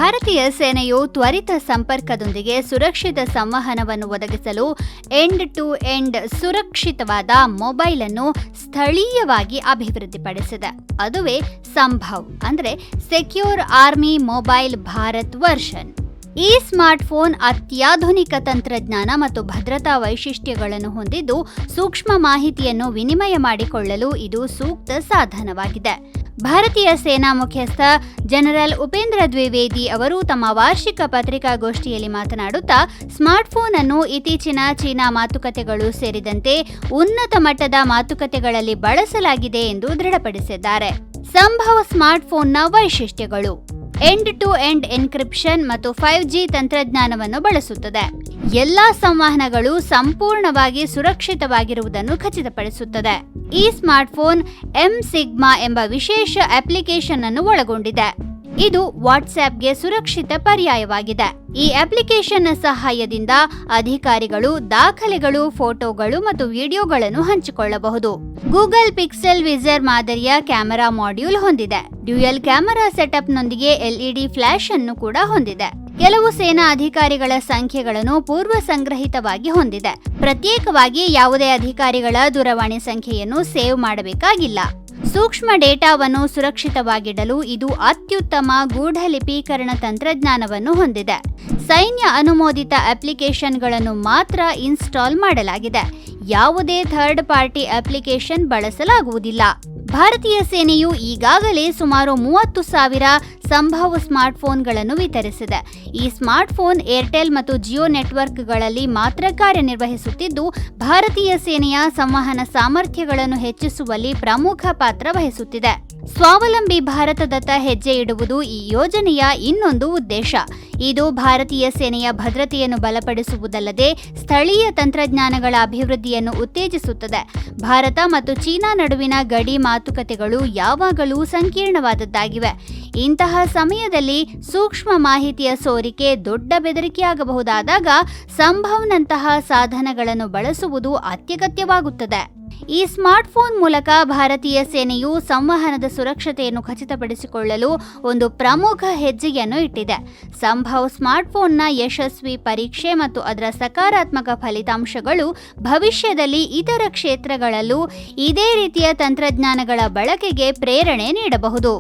ಭಾರತೀಯ ಸೇನೆಯು ತ್ವರಿತ ಸಂಪರ್ಕದೊಂದಿಗೆ ಸುರಕ್ಷಿತ ಸಂವಹನವನ್ನು ಒದಗಿಸಲು ಎಂಡ್ ಟು ಎಂಡ್ ಸುರಕ್ಷಿತವಾದ ಮೊಬೈಲ್ ಅನ್ನು ಸ್ಥಳೀಯವಾಗಿ ಅಭಿವೃದ್ಧಿಪಡಿಸಿದೆ. ಅದುವೇ ಸಂಭವ್ ಅಂದರೆ secure army mobile Bharat version. ಈ ಸ್ಮಾರ್ಟ್ಫೋನ್ ಅತ್ಯಾಧುನಿಕ ತಂತ್ರಜ್ಞಾನ ಮತ್ತು ಭದ್ರತಾ ವೈಶಿಷ್ಟ್ಯಗಳನ್ನು ಹೊಂದಿದ್ದು ಸೂಕ್ಷ್ಮ ಮಾಹಿತಿಯನ್ನು ವಿನಿಮಯ ಮಾಡಿಕೊಳ್ಳಲು ಇದು ಸೂಕ್ತ ಸಾಧನವಾಗಿದೆ. ಭಾರತೀಯ ಸೇನಾ ಮುಖ್ಯಸ್ಥ ಜನರಲ್ ಉಪೇಂದ್ರ ದ್ವಿವೇದಿ ಅವರು ತಮ್ಮ ವಾರ್ಷಿಕ ಪತ್ರಿಕಾಗೋಷ್ಠಿಯಲ್ಲಿ ಮಾತನಾಡುತ್ತಾ ಸ್ಮಾರ್ಟ್ಫೋನ್ ಅನ್ನು ಇತ್ತೀಚಿನ ಚೀನಾ ಮಾತುಕತೆಗಳು ಸೇರಿದಂತೆ ಉನ್ನತ ಮಟ್ಟದ ಮಾತುಕತೆಗಳಲ್ಲಿ ಬಳಸಲಾಗಿದೆ ಎಂದು ದೃಢಪಡಿಸಿದ್ದಾರೆ. ಸಂಭವ್ ಸ್ಮಾರ್ಟ್ಫೋನ್ನ ವೈಶಿಷ್ಟ್ಯಗಳು: ಎಂಡ್ ಟು ಎಂಡ್ ಎನ್ಕ್ರಿಪ್ಷನ್ ಮತ್ತು 5G ತಂತ್ರಜ್ಞಾನವನ್ನು ಬಳಸುತ್ತದೆ. ಎಲ್ಲಾ ಸಂವಹನಗಳು ಸಂಪೂರ್ಣವಾಗಿ ಸುರಕ್ಷಿತವಾಗಿರುವುದನ್ನು ಖಚಿತಪಡಿಸುತ್ತದೆ. ಈ ಸ್ಮಾರ್ಟ್ಫೋನ್ ಎಂ-ಸಿಗ್ಮಾ ಎಂಬ ವಿಶೇಷ ಅಪ್ಲಿಕೇಶನ್ ಅನ್ನು ಒಳಗೊಂಡಿದೆ. ಇದು ವಾಟ್ಸ್ಆಪ್ಗೆ ಸುರಕ್ಷಿತ ಪರ್ಯಾಯವಾಗಿದೆ. ಈ ಅಪ್ಲಿಕೇಶನ್ನ ಸಹಾಯದಿಂದ ಅಧಿಕಾರಿಗಳು ದಾಖಲೆಗಳು, ಫೋಟೋಗಳು ಮತ್ತು ವಿಡಿಯೋಗಳನ್ನು ಹಂಚಿಕೊಳ್ಳಬಹುದು. ಗೂಗಲ್ ಪಿಕ್ಸೆಲ್ ವಿಜರ್ ಮಾದರಿಯ ಕ್ಯಾಮೆರಾ ಮಾಡ್ಯೂಲ್ ಹೊಂದಿದೆ. ಡ್ಯುಯಲ್ ಕ್ಯಾಮೆರಾ ಸೆಟಪ್ನೊಂದಿಗೆ LED ಫ್ಲಾಶ್ ಅನ್ನು ಕೂಡ ಹೊಂದಿದೆ. ಕೆಲವು ಸೇನಾ ಅಧಿಕಾರಿಗಳ ಸಂಖ್ಯೆಗಳನ್ನು ಪೂರ್ವ ಸಂಗ್ರಹಿತವಾಗಿ ಹೊಂದಿದೆ. ಪ್ರತ್ಯೇಕವಾಗಿ ಯಾವುದೇ ಅಧಿಕಾರಿಗಳ ದೂರವಾಣಿ ಸಂಖ್ಯೆಯನ್ನು ಸೇವ್ ಮಾಡಬೇಕಾಗಿಲ್ಲ. ಸೂಕ್ಷ್ಮ ಡೇಟಾವನ್ನು ಸುರಕ್ಷಿತವಾಗಿಡಲು ಇದು ಅತ್ಯುತ್ತಮ ಗೂಢಲಿಪೀಕರಣ ತಂತ್ರಜ್ಞಾನವನ್ನು ಹೊಂದಿದೆ. ಸೈನ್ಯ ಅನುಮೋದಿತ ಅಪ್ಲಿಕೇಶನ್ಗಳನ್ನು ಮಾತ್ರ ಇನ್ಸ್ಟಾಲ್ ಮಾಡಲಾಗಿದೆ. ಯಾವುದೇ ಥರ್ಡ್ ಪಾರ್ಟಿ ಅಪ್ಲಿಕೇಶನ್ ಬಳಸಲಾಗುವುದಿಲ್ಲ. ಭಾರತೀಯ ಸೇನೆಯು ಈಗಾಗಲೇ ಸುಮಾರು 30,000 ಸಂಭವ್ ಸ್ಮಾರ್ಟ್ಫೋನ್ಗಳನ್ನು ವಿತರಿಸಿದೆ. ಈ ಸ್ಮಾರ್ಟ್ಫೋನ್ ಏರ್ಟೆಲ್ ಮತ್ತು ಜಿಯೋ ನೆಟ್ವರ್ಕ್ಗಳಲ್ಲಿ ಮಾತ್ರ ಕಾರ್ಯನಿರ್ವಹಿಸುತ್ತಿದ್ದು, ಭಾರತೀಯ ಸೇನೆಯ ಸಂವಹನ ಸಾಮರ್ಥ್ಯಗಳನ್ನು ಹೆಚ್ಚಿಸುವಲ್ಲಿ ಪ್ರಮುಖ ಪಾತ್ರ ವಹಿಸುತ್ತಿದೆ. ಸ್ವಾವಲಂಬಿ ಭಾರತದತ್ತ ಹೆಜ್ಜೆ ಇಡುವುದು ಈ ಯೋಜನೆಯ ಇನ್ನೊಂದು ಉದ್ದೇಶ. ಇದು ಭಾರತೀಯ ಸೇನೆಯ ಭದ್ರತೆಯನ್ನು ಬಲಪಡಿಸುವುದಲ್ಲದೆ ಸ್ಥಳೀಯ ತಂತ್ರಜ್ಞಾನಗಳ ಅಭಿವೃದ್ಧಿಯನ್ನು ಉತ್ತೇಜಿಸುತ್ತದೆ. ಭಾರತ ಮತ್ತು ಚೀನಾ ನಡುವಿನ ಗಡಿ ಮಾತುಕತೆಗಳು ಯಾವಾಗಲೂ ಸಂಕೀರ್ಣವಾದದ್ದಾಗಿವೆ. ಇಂತಹ ಸಮಯದಲ್ಲಿ ಸೂಕ್ಷ್ಮ ಮಾಹಿತಿಯ ಸೋರಿಕೆ ದೊಡ್ಡ ಬೆದರಿಕೆಯಾಗಬಹುದಾದಾಗ ಸಂಭವ್ನಂತಹ ಸಾಧನಗಳನ್ನು ಬಳಸುವುದು ಅತ್ಯಗತ್ಯವಾಗುತ್ತದೆ. ಈ ಸ್ಮಾರ್ಟ್ಫೋನ್ ಮೂಲಕ ಭಾರತೀಯ ಸೇನೆಯು ಸಂವಹನದ ಸುರಕ್ಷತೆಯನ್ನು ಖಚಿತಪಡಿಸಿಕೊಳ್ಳಲು ಒಂದು ಪ್ರಮುಖ ಹೆಜ್ಜೆಯನ್ನು ಇಟ್ಟಿದೆ. ಸಂಭವ್ ಸ್ಮಾರ್ಟ್ಫೋನ್ನ ಯಶಸ್ವಿ ಪರೀಕ್ಷೆ ಮತ್ತು ಅದರ ಸಕಾರಾತ್ಮಕ ಫಲಿತಾಂಶಗಳು ಭವಿಷ್ಯದಲ್ಲಿ ಇತರ ಕ್ಷೇತ್ರಗಳಲ್ಲೂ ಇದೇ ರೀತಿಯ ತಂತ್ರಜ್ಞಾನಗಳ ಬಳಕೆಗೆ ಪ್ರೇರಣೆ ನೀಡಬಹುದು.